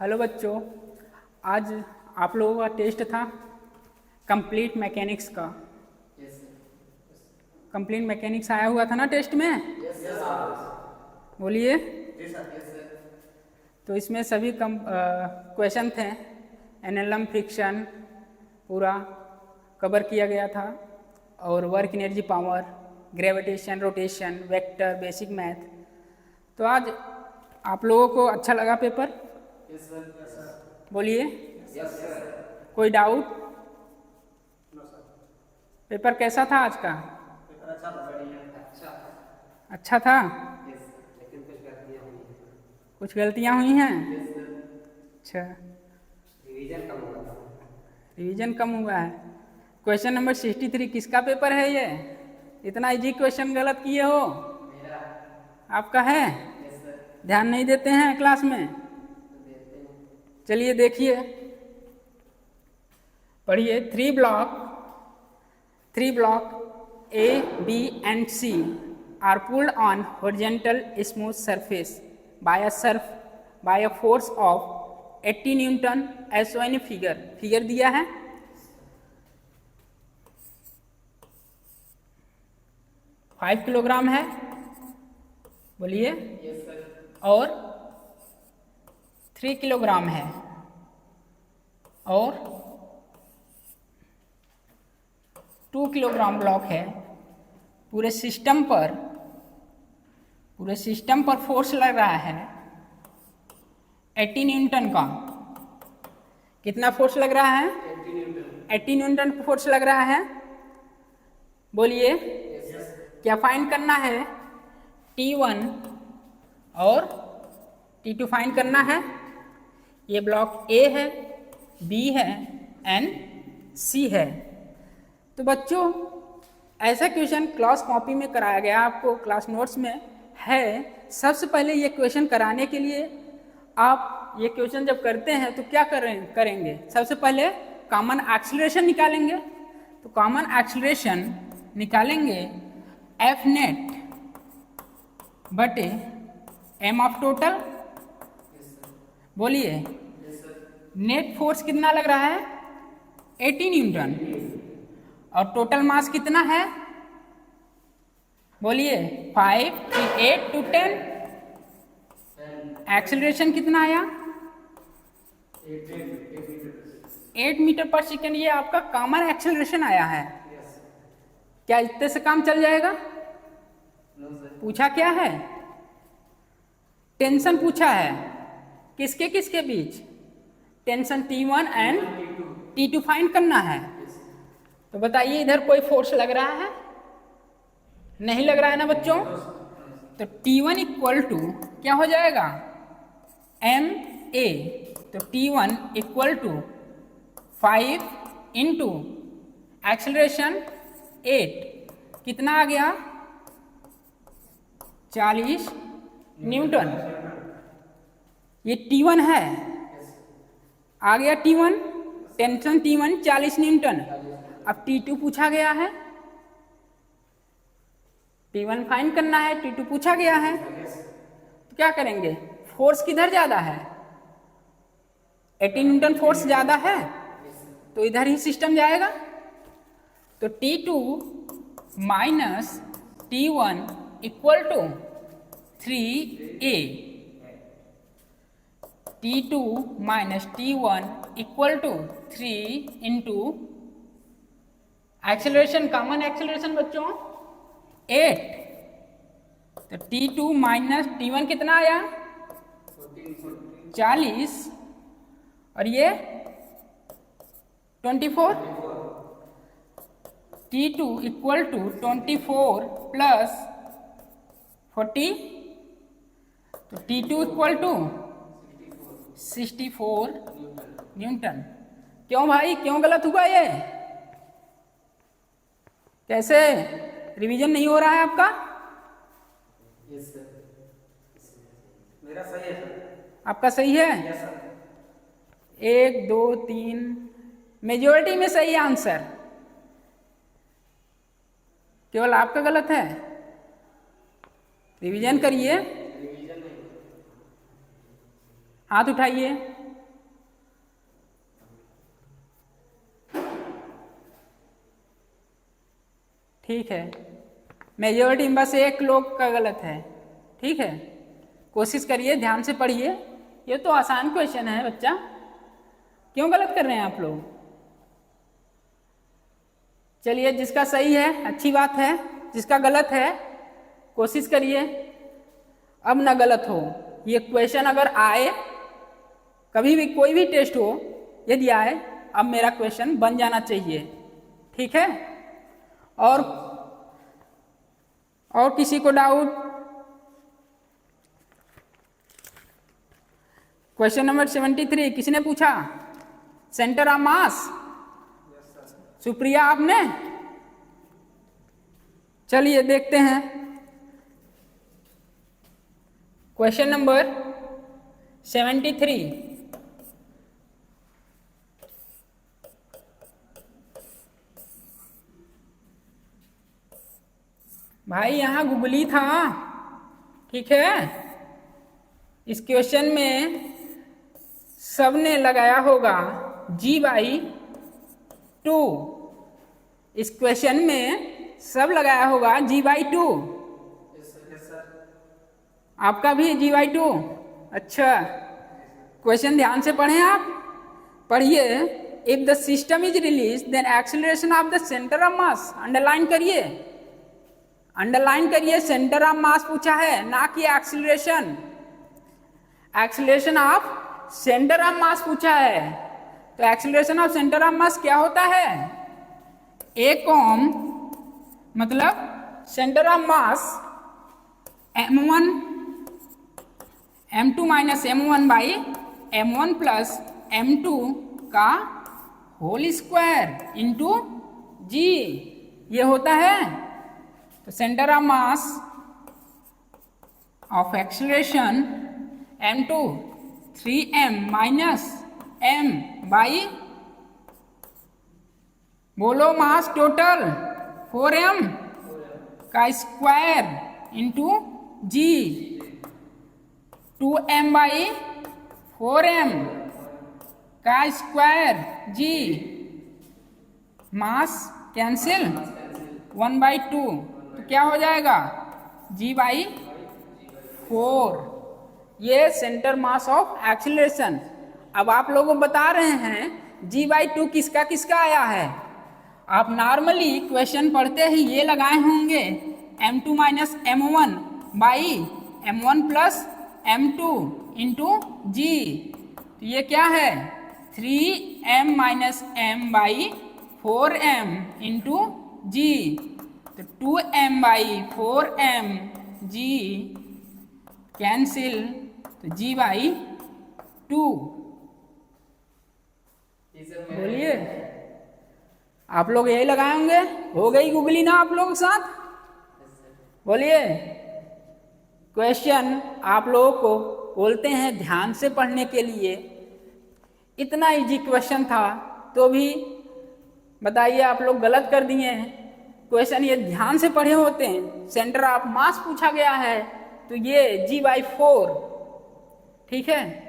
Hello बच्चों, आज आप लोगों का टेस्ट था कंप्लीट मैकेनिक्स का। कंप्लीट मैकेनिक्स आया हुआ था ना टेस्ट में। बोलिए। तो इसमें सभी क्वेश्चन थे। एनएलएम फ्रिक्शन पूरा कवर किया गया था, और work energy power, gravitation, rotation, vector, basic math. तो आज आप लोगों को अच्छा लगा पेपर? बोलिए। कोई डाउट? पेपर कैसा था आज का? अच्छा था। कुछ गलतियां हुई हैं। अच्छा, रिवीजन कम हुआ है। क्वेश्चन नंबर 63 किसका पेपर है ये? इतना इजी क्वेश्चन गलत किए हो। आपका है? ध्यान नहीं देते हैं क्लास में? चलिए देखिए, पढ़िए। Three block A, B and C are pulled on horizontal smooth surface by a force of 80 Newton as shown in figure दिया है। फाइव किलोग्राम है। बोलिए। और 3 किलोग्राम है, और 2 किलोग्राम ब्लॉक है। पूरे सिस्टम पर फोर्स लग रहा है 80 न्यूटन का। कितना फोर्स लग रहा है? 80 न्यूटन फोर्स लग रहा है। बोलिए। क्या फाइंड करना है? T1 और T2 फाइंड करना है। ये ब्लॉक A है, B है एंड C है। तो बच्चों, ऐसा क्वेश्चन क्लास कॉपी में कराया गया, आपको क्लास नोट्स में है। सबसे पहले ये क्वेश्चन कराने के लिए आप ये क्वेश्चन जब करते हैं तो क्या करेंगे? सबसे पहले कॉमन एक्सीलरेशन निकालेंगे। तो कॉमन एक्सीलरेशन निकालेंगे F नेट बटे m ऑफ टोटल। बोलिए। नेट फोर्स कितना लग रहा है? 80 न्यूटन। और टोटल मास कितना है? बोलिए। 5, 3, 8 to 10। एक्सेलरेशन कितना आया? 8 मीटर पर सेकेंड। ये आपका कॉमन एक्सेलरेशन आया है। क्या इतने से काम चल जाएगा? पूछा क्या है? टेंशन पूछा है। किसके किसके बीच? Tension T1 and T2 find करना है। तो बताइए, इधर कोई फोर्स लग रहा है? नहीं लग रहा है ना बच्चों? तो T1 इक्वल टू क्या हो जाएगा? MA। तो T1 equal to 5 into acceleration 8। कितना आ गया? 40 न्यूटन। ये T1 है। आ गया T1। Tension T1 40 Newton. अब T2 पूछा गया है। T1 फाइंड करना है, T2 पूछा गया है। तो क्या करेंगे? फोर्स किधर ज्यादा है? 80 न्यूटन फोर्स ज्यादा है, तो इधर ही सिस्टम जाएगा। तो T2 minus T1 equal to 3A। T2 minus T1 equal to 3 into acceleration, common acceleration बच्चों 8। तो T2 माइनस T1 कितना आया? 40, और ये 24। T2 equal to 24 plus 40। तो T2 इक्वल टू 64 न्यूटन। क्यों भाई, क्यों गलत हुआ ये? कैसे? रिवीजन नहीं हो रहा है आपका? यस सर, मेरा सही है सर। आपका सही है? Yes sir. 1, 2, 3 मेजोरिटी में सही आंसर, केवल आपका गलत है। रिवीजन करिए। रिवीजन नहीं। हाथ उठाइए। ठीक है, मेजॉरिटी में बस एक लोग का गलत है। ठीक है, कोशिश करिए, ध्यान से पढ़िए, ये तो आसान क्वेश्चन है बच्चा, क्यों गलत कर रहे हैं आप लोग। चलिए, जिसका सही है अच्छी बात है, जिसका गलत है कोशिश करिए अब ना गलत हो। ये क्वेश्चन अगर आए, कभी भी कोई भी टेस्ट हो, यदि आए, अब मेरा क्वेश्चन बन जाना चाहिए। ठीक है, और किसी को डाउट? क्वेश्चन नंबर 73 किसने पूछा? सेंटर ऑफ मास, सुप्रिया आपने? चलिए देखते हैं क्वेश्चन नंबर 73। भाई यहाँ गूगली था। ठीक है, इस क्वेश्चन में सबने लगाया होगा G/2। इस क्वेश्चन में सब लगाया होगा G/2। आपका भी G/2? अच्छा, क्वेश्चन ध्यान से पढ़ें आप, पढ़िए। If the system is release then acceleration of the centre of mass, underline करिए, अंडरलाइन करिए, सेंटर ऑफ मास पूछा है, ना कि acceleration. Acceleration of centre of mass पूछा है, तो acceleration of centre of mass क्या होता है? ए कॉम मतलब centre of mass m1 m2 minus m1 by m1 plus m2 का होल स्क्वायर इंटू g, ये होता है। तो centre of mass of acceleration m2 3m minus m by, बोलो मास टोटल 4m का square into g, 2m by 4m का square g, मास cancel 1/2, तो क्या हो जाएगा? G/4। ये सेंटर मास ऑफ एक्सीलरेशन। अब आप लोगों को बता रहे हैं G/2 किसका किसका आया है। आप नॉर्मली क्वेश्चन पढ़ते ही ये लगाए होंगे m2 minus m1 by m1 plus m2 into g, तो ये क्या है? 3m minus m by 4m into g, तो 2m by 4m g cancel, तो G/2। बोलिए, आप लोग यही लगाए होंगे, हो गई गूगली ना आप लोगों के साथ? बोलिए, क्वेश्चन आप लोगों को बोलते हैं ध्यान से पढ़ने के लिए, इतना इजी क्वेश्चन था तो भी बताइए आप लोग गलत कर दिए हैं। क्वेश्चन ये ध्यान से पढ़े होते हैं, सेंटर ऑफ मास पूछा गया है, तो ये G/4। ठीक है,